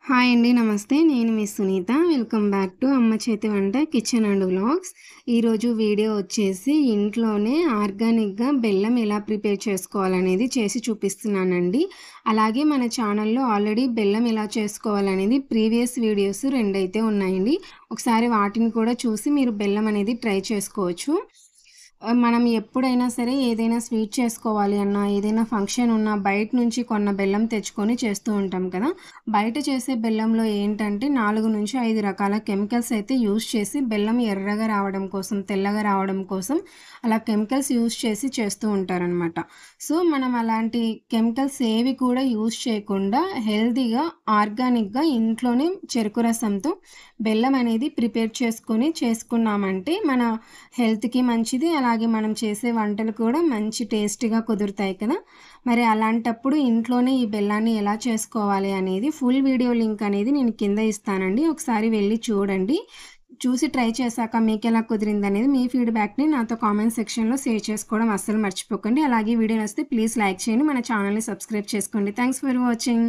Hi అండి. నమస్తే. నేను మీ సునీత. వెల్కమ్ బ్యాక్ టు అమ్మ చేతి వంట కిచెన్ అండ్ వ్లాగ్స్. ఈరోజు వీడియో వచ్చేసి ఇంట్లోనే ఆర్గానిక్‌గా బెల్లం ఎలా ప్రిపేర్ చేసుకోవాలనేది చేసి చూపిస్తున్నానండి. అలాగే మన ఛానల్‌లో ఆల్రెడీ బెల్లం ఎలా చేసుకోవాలనేది ప్రీవియస్ వీడియోస్ 2 అయితే ఉన్నాయండి. ఒకసారి వాటిని కూడా చూసి మీరు బెల్లం అనేది ట్రై చేసుకోవచ్చు. మనం ఎప్పుడైనా సరే ఏదైనా స్వీట్ చేసుకోవాలి అన్నా, ఏదైనా ఫంక్షన్ ఉన్నా బయట నుంచి కొన్న బెల్లం తెచ్చుకొని చేస్తూ ఉంటాం కదా! బయట చేసే బెల్లంలో ఏంటంటే 4-5 రకాల కెమికల్స్ అయితే యూజ్ చేసి బెల్లం ఎర్రగా రావడం కోసం, తెల్లగా రావడం కోసం అలా కెమికల్స్ యూజ్ చేసి చేస్తూ ఉంటారనమాట. సో, మనం అలాంటి కెమికల్స్ ఏవి కూడా యూజ్ చేయకుండా హెల్తీగా, ఆర్గానిక్‌గా ఇంట్లోనే చెరుకు రసంతో బెల్లం అనేది ప్రిపేర్ చేసుకున్నామంటే మన హెల్త్‌కి మంచిది. అలాగే మనం చేసే వంటలు కూడా మంచి టేస్టీగా కుదురుతాయి కదా! మరి అలాంటప్పుడు ఇంట్లోనే ఈ బెల్లాన్ని ఎలా చేసుకోవాలి అనేది ఫుల్ వీడియో లింక్ అనేది నేను కింద ఇస్తానండి. ఒకసారి వెళ్లి చూడండి. చూసి ట్రై చేశాక మీకెలా కుదిరిందనేది మీ ఫీడ్‌బ్యాక్‌ని నాతో కామెంట్ సెక్షన్‌లో షేర్ చేసుకోవడం అస్సలు మర్చిపోకండి. అలాగే వీడియో నచ్చితే ప్లీజ్ లైక్ చేయండి. మన ఛానెల్‌ని సబ్స్క్రైబ్ చేసుకోండి. Thanks for watching.